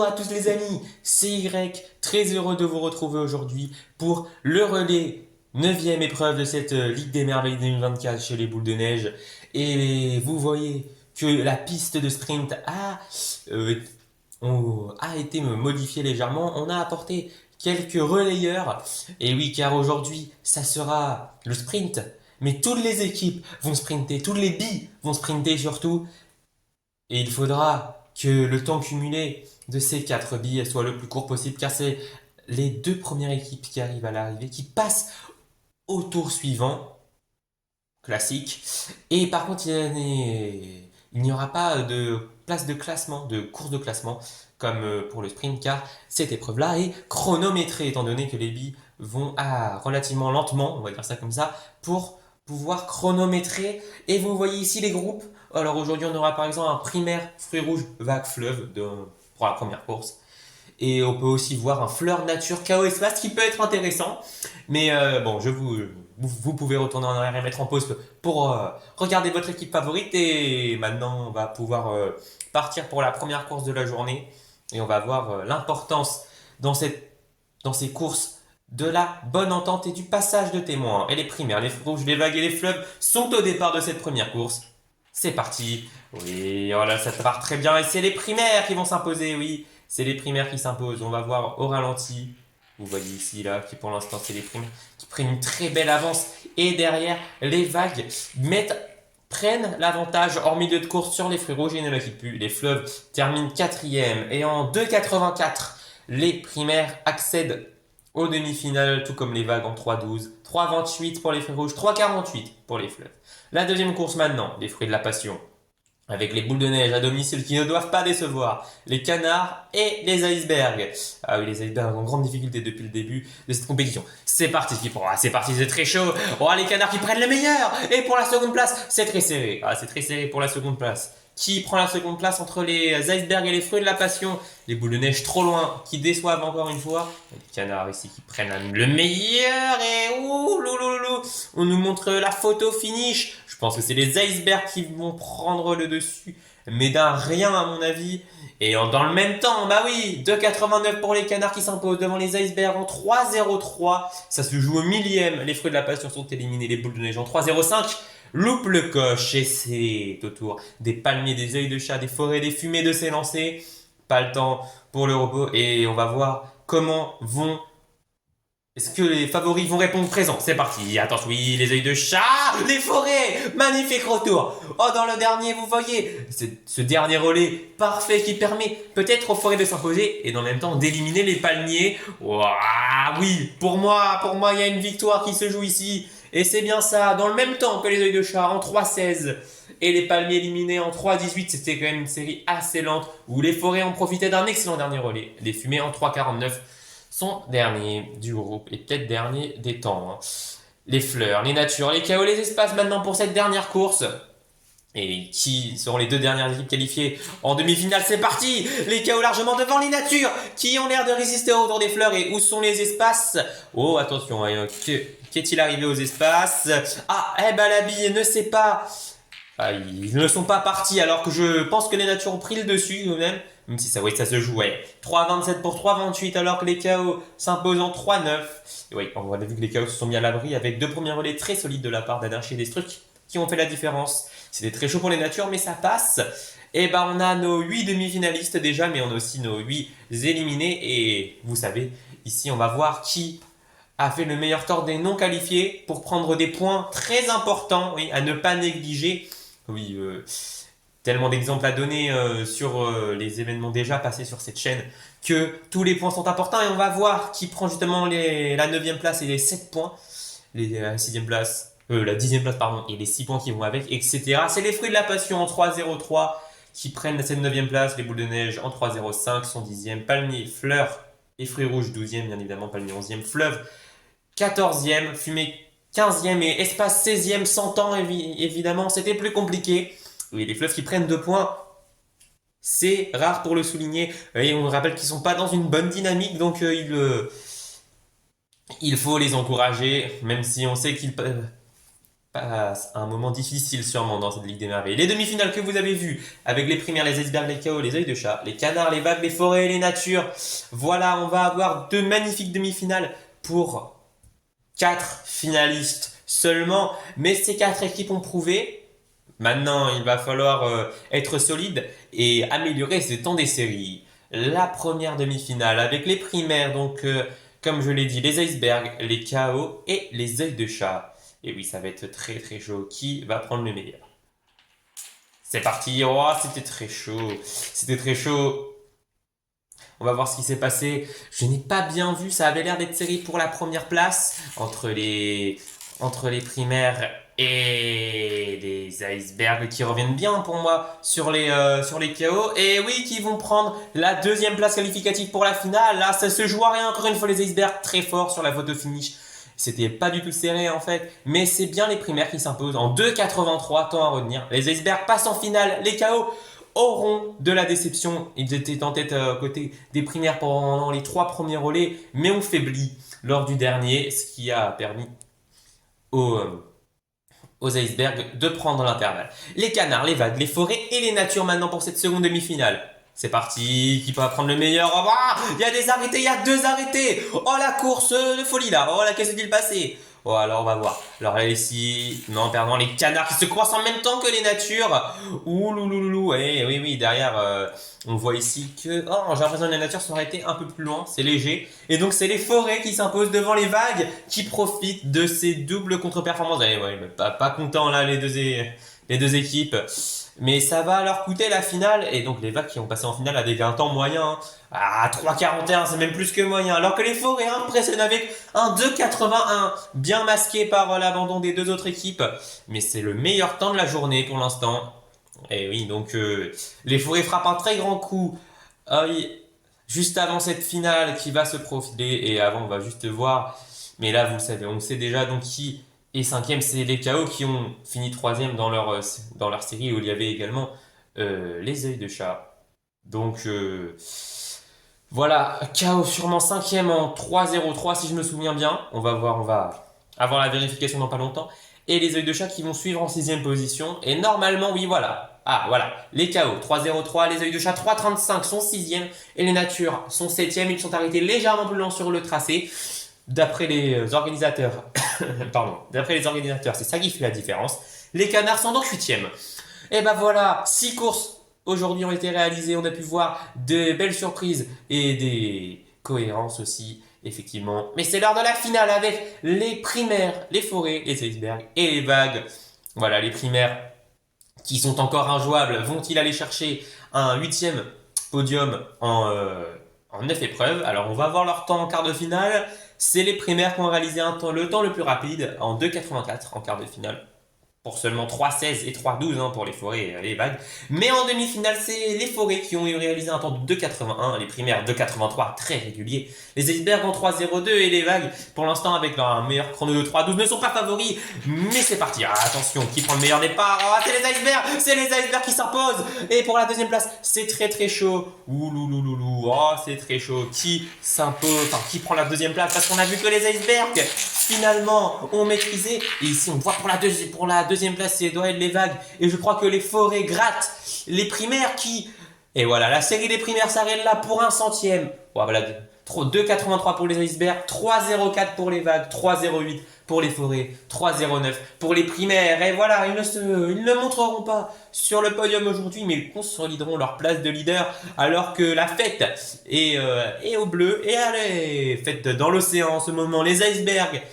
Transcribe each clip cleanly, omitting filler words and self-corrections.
à tous les amis, c'est Y, très heureux de vous retrouver aujourd'hui pour le relais 9e épreuve de cette Ligue des Merveilles 2024 chez les Boules de Neige. Et vous voyez que la piste de sprint euh, a été modifiée légèrement. On a apporté quelques relayeurs. Et oui, car aujourd'hui, ça sera le sprint. Mais toutes les équipes vont sprinter, toutes les billes vont sprinter surtout. Et il faudra que le temps cumulé de ces 4 billes soit le plus court possible, car c'est les 2 premières équipes qui arrivent à l'arrivée, qui passent au tour suivant, classique. Et par contre, il n'y aura pas de place de classement, de course de classement, comme pour le sprint, car cette épreuve-là est chronométrée, étant donné que les billes vont relativement lentement, on va dire ça comme ça, pour pouvoir chronométrer. Et vous voyez ici les groupes. Alors aujourd'hui, on aura par exemple un primaire fruits rouges vague fleuve pour la première course. Et on peut aussi voir un fleur nature chaos espace qui peut être intéressant. Mais bon, vous pouvez retourner en arrière et mettre en pause pour regarder votre équipe favorite. Et maintenant, on va pouvoir partir pour la première course de la journée. Et on va voir l'importance dans ces courses de la bonne entente et du passage de témoins. Et les primaires, les fruits rouges, les vagues et les fleuves sont au départ de cette première course. C'est parti. Oui, voilà, ça part très bien. Et c'est les primaires qui vont s'imposer, oui. C'est les primaires qui s'imposent. On va voir au ralenti. Vous voyez ici, là, qui pour l'instant, c'est les primaires qui prennent une très belle avance. Et derrière, les vagues prennent l'avantage hors milieu de course sur les fruits rouges. Et ne la quittent plus. Les fleuves terminent 4e. Et en 2,84, les primaires accèdent aux demi-finales, tout comme les vagues en 3,12. 3,28 pour les fruits rouges, 3,48 pour les fleuves. La deuxième course maintenant, les fruits de la passion. Avec les boules de neige à domicile qui ne doivent pas décevoir, les canards et les icebergs. Ah oui, les icebergs en grande difficulté depuis le début de cette compétition. C'est parti, c'est parti, c'est très chaud. Oh, les canards qui prennent le meilleur. Et pour la seconde place, c'est très serré. Ah, c'est très serré pour la seconde place. Qui prend la seconde place entre les icebergs et les fruits de la passion? Les boules de neige trop loin, qui déçoivent encore une fois. Les canards ici qui prennent le meilleur. Et ouh, louloulou, on nous montre la photo finish. Je pense que c'est les icebergs qui vont prendre le dessus. Mais d'un rien à mon avis. Et dans le même temps, bah oui, 2,89 pour les canards qui s'imposent devant les icebergs en 3,03. Ça se joue au millième. Les fruits de la passion sont éliminés. Les boules de neige en 3,05. Loupe le coche et c'est au tour des palmiers, des œils de chat, des forêts, des fumées de s'élancer. Pas le temps pour le repos et on va voir comment vont... Est-ce que les favoris vont répondre présent? C'est parti. Attention, oui, les œils de chat, les forêts, magnifique retour. Oh, dans le dernier, vous voyez, ce dernier relais parfait qui permet peut-être aux forêts de s'imposer et dans le même temps d'éliminer les palmiers. Ouah, oui, pour moi, il y a une victoire qui se joue ici. Et c'est bien ça, dans le même temps que les œils de chat en 3,16 et les palmiers éliminés en 3,18, c'était quand même une série assez lente où les forêts ont profité d'un excellent dernier relais. Les fumées en 3,49 sont derniers du groupe et peut-être dernier des temps. Hein. Les fleurs, les natures, les chaos, les espaces maintenant pour cette dernière course. Et qui seront les 2 dernières équipes qualifiées en demi-finale? C'est parti. Les chaos largement devant les natures qui ont l'air de résister autour des fleurs. Et où sont les espaces? Oh, attention, qu'est-il arrivé aux espaces? Ah, eh ben la bille ne sait pas. Ah, ils ne sont pas partis alors que je pense que les natures ont pris le dessus eux-mêmes. Même si ça, oui, ça se jouait. 3,27 pour 3,28 alors que les chaos s'imposent en 3,9. Et oui, on a vu que les chaos se sont mis à l'abri avec 2 premiers relais très solides de la part d'Anarchie et des Strucs qui ont fait la différence. C'était très chaud pour les natures, mais ça passe. Et ben on a nos 8 demi-finalistes déjà, mais on a aussi nos 8 éliminés. Et vous savez, ici on va voir qui a fait le meilleur tort des non qualifiés pour prendre des points très importants, oui, à ne pas négliger. Oui, tellement d'exemples à donner sur les événements déjà passés sur cette chaîne que tous les points sont importants et on va voir qui prend justement la 9e place et les 7 points, la 6e place, la 10e place pardon, et les 6 points qui vont avec, etc. C'est les fruits de la passion en 3,03 qui prennent cette 9e place, les boules de neige en 3,05 sont 10e, palmier, fleurs et fruits rouges 12e, bien évidemment, palmier 11e, fleuve 14e, fumée 15e et espace 16e, 100 ans évidemment, c'était plus compliqué. Oui, les fleuves qui prennent 2 points, c'est rare pour le souligner. Et on rappelle qu'ils ne sont pas dans une bonne dynamique, donc il faut les encourager, même si on sait qu'ils passe un moment difficile sûrement dans cette Ligue des Merveilles. Les demi-finales que vous avez vues, avec les primaires, les icebergs, les chaos, les œils de chat, les canards, les vagues, les forêts et les natures. Voilà, on va avoir deux magnifiques demi-finales pour 4 finalistes seulement. Mais ces 4 équipes ont prouvé. Maintenant, il va falloir être solide et améliorer ce temps des séries. La première demi-finale avec les primaires, donc comme je l'ai dit, les icebergs, les chaos et les œils de chat. Et oui, ça va être très très chaud. Qui va prendre le meilleur? C'est parti. Oh, c'était très chaud. C'était très chaud. On va voir ce qui s'est passé. Je n'ai pas bien vu. Ça avait l'air d'être serré pour la première place entre les primaires et les icebergs qui reviennent bien pour moi sur les KO. Et oui, qui vont prendre la deuxième place qualificative pour la finale. Là, ça se joue à rien. Encore une fois, les icebergs très forts sur la photo finish. C'était pas du tout serré en fait, mais c'est bien les primaires qui s'imposent en 2,83, temps à retenir. Les icebergs passent en finale, les KO auront de la déception. Ils étaient en tête côté des primaires pendant les 3 premiers relais, mais ont faibli lors du dernier, ce qui a permis aux icebergs de prendre l'intervalle. Les canards, les vagues, les forêts et les natures maintenant pour cette seconde demi-finale. C'est parti, qui peut prendre le meilleur? Oh, il y a des arrêtés, il y a 2 arrêtés. Oh, la course de folie là. Oh là, qu'est-ce qu'il passé? Oh, alors on va voir. Alors là, ici, non, pardon, les canards qui se croisent en même temps que les natures. Ouh, louloulou. Oui, derrière, on voit ici que... Oh, j'ai l'impression que les natures sont arrêtées un peu plus loin, c'est léger. Et donc, c'est les forêts qui s'imposent devant les vagues, qui profitent de ces doubles contre-performances. Allez, ouais, pas content là, les deux équipes. Mais ça va leur coûter la finale. Et donc les vagues qui ont passé en finale avec un temps moyen. À 3,41, c'est même plus que moyen. Alors que les forêts impressionnent avec un 2,81. Bien masqué par l'abandon des 2 autres équipes. Mais c'est le meilleur temps de la journée pour l'instant. Et oui, donc les forêts frappent un très grand coup. Oui, juste avant cette finale qui va se profiler. Et avant, on va juste voir. Mais là, vous le savez, on sait déjà donc qui... Et cinquième, c'est les KO qui ont fini troisième dans leur série où il y avait également les œils de chat. Donc voilà, KO sûrement cinquième en 3-0-3 si je me souviens bien. On va voir, on va avoir la vérification dans pas longtemps. Et les œils de chat qui vont suivre en sixième position. Et normalement, oui, voilà. Ah, voilà. Les KO 3-0-3, les œils de chat 3-35 sont sixième. Et les natures sont septième. Ils sont arrêtés légèrement plus lents sur le tracé. D'après les organisateurs, c'est ça qui fait la différence. Les canards sont donc 8e. Et ben voilà, 6 courses aujourd'hui ont été réalisées. On a pu voir de belles surprises et des cohérences aussi, effectivement. Mais c'est l'heure de la finale avec les primaires, les forêts, les icebergs et les vagues. Voilà, les primaires qui sont encore injouables. Vont-ils aller chercher un 8e podium en 9 épreuves? Alors on va voir leur temps en quart de finale. C'est les primaires qui ont réalisé le temps le plus rapide en 2,84 en quart de finale. Pour seulement 3,16 et 3,12 pour les forêts et les vagues. Mais en demi-finale, c'est les forêts qui ont réalisé un temps de 2,81, les primaires 2,83, très réguliers. Les icebergs en 3,02 et les vagues, pour l'instant avec leur meilleur chrono de 3,12, ne sont pas favoris. Mais c'est parti, attention, qui prend le meilleur départ? C'est les icebergs qui s'imposent. Et pour la deuxième place, c'est très très chaud. Ouloulouloulou, oh c'est très chaud. Qui s'impose, enfin qui prend la deuxième place? Parce qu'on a vu que les icebergs finalement ont maîtrisé. Et ici on voit pour la deuxième place, c'est doit être les vagues. Et je crois que les forêts grattent les primaires qui... Et voilà, la série des primaires s'arrête là pour un centième. Voilà, 2,83 pour les icebergs, 3,04 pour les vagues, 3,08 pour les forêts, 3,09 pour les primaires. Et voilà, ils ne montreront pas sur le podium aujourd'hui, mais ils consolideront leur place de leader alors que la fête est au bleu. Et allez, fête dans l'océan en ce moment. Les icebergs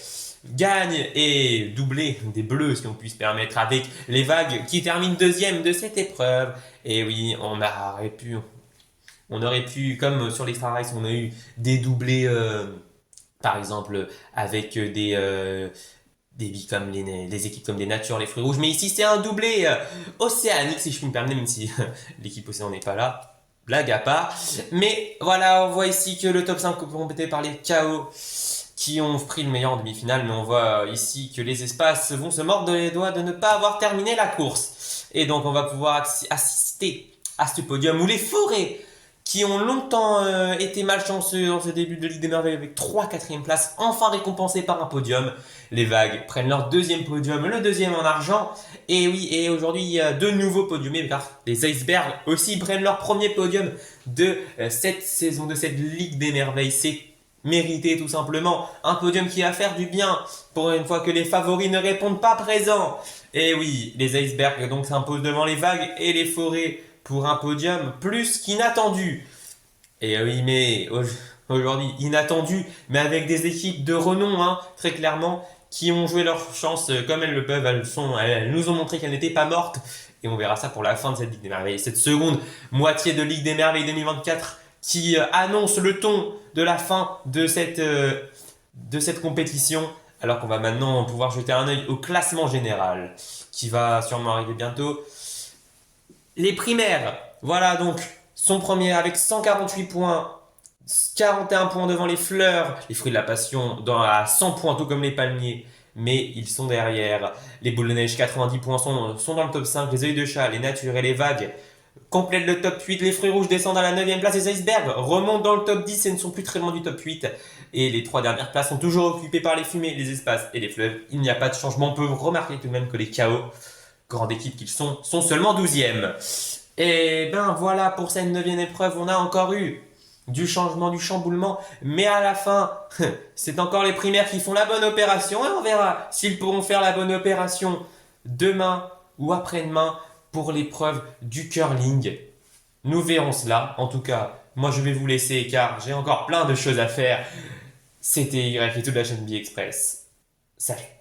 gagne et doublé des bleus, si on puisse permettre, avec les vagues qui terminent deuxième de cette épreuve. Et oui, on aurait pu, comme sur l'Extra Race, on a eu des doublés, par exemple, avec des comme les équipes comme des natures, les fruits rouges. Mais ici, c'est un doublé océanique, si je puis me permettre, même si l'équipe océan n'est pas là. Blague à part. Mais voilà, on voit ici que le top 5 est complété par les KO qui ont pris le meilleur en demi-finale, mais on voit ici que les espaces vont se mordre les doigts de ne pas avoir terminé la course. Et donc on va pouvoir assister à ce podium où les forêts qui ont longtemps été malchanceux dans ce début de Ligue des Merveilles avec 3 quatrième places, enfin récompensés par un podium. Les Vagues prennent leur deuxième podium, le deuxième en argent. Et oui, et aujourd'hui, il y a deux nouveaux podiums, car les Icebergs aussi prennent leur premier podium de cette saison, de cette Ligue des Merveilles. C'est mérité tout simplement. Un podium qui va faire du bien pour une fois que les favoris ne répondent pas présents. Et oui, les Icebergs donc s'imposent devant les Vagues et les Forêts pour un podium plus qu'inattendu. Et oui, mais aujourd'hui, inattendu, mais avec des équipes de renom, hein, très clairement, qui ont joué leur chance comme elles le peuvent. Elles nous ont montré qu'elles n'étaient pas mortes. Et on verra ça pour la fin de cette Ligue des Merveilles. Cette seconde moitié de Ligue des Merveilles 2024 qui annonce le ton de la fin de cette compétition. Alors qu'on va maintenant pouvoir jeter un œil au classement général qui va sûrement arriver bientôt. Les primaires, voilà donc, sont premiers avec 148 points, 41 points devant les fleurs, les fruits de la passion à 100 points, tout comme les palmiers, mais ils sont derrière. Les boules de neige, 90 points, sont dans le top 5, les œils de chat, les natures et les vagues complètent le top 8, les fruits rouges descendent à la 9e place, les icebergs remontent dans le top 10 et ne sont plus très loin du top 8. Et les 3 dernières places sont toujours occupées par les fumées, les espaces et les fleuves. Il n'y a pas de changement, on peut remarquer tout de même que les chaos, grande équipe qu'ils sont seulement 12e. Et ben voilà, pour cette 9e épreuve, on a encore eu du changement, du chamboulement, mais à la fin, c'est encore les primaires qui font la bonne opération et on verra s'ils pourront faire la bonne opération demain ou après-demain pour l'épreuve du curling. Nous verrons cela. En tout cas, moi je vais vous laisser car j'ai encore plein de choses à faire. C'était Y et toute la chaîne Express. Salut!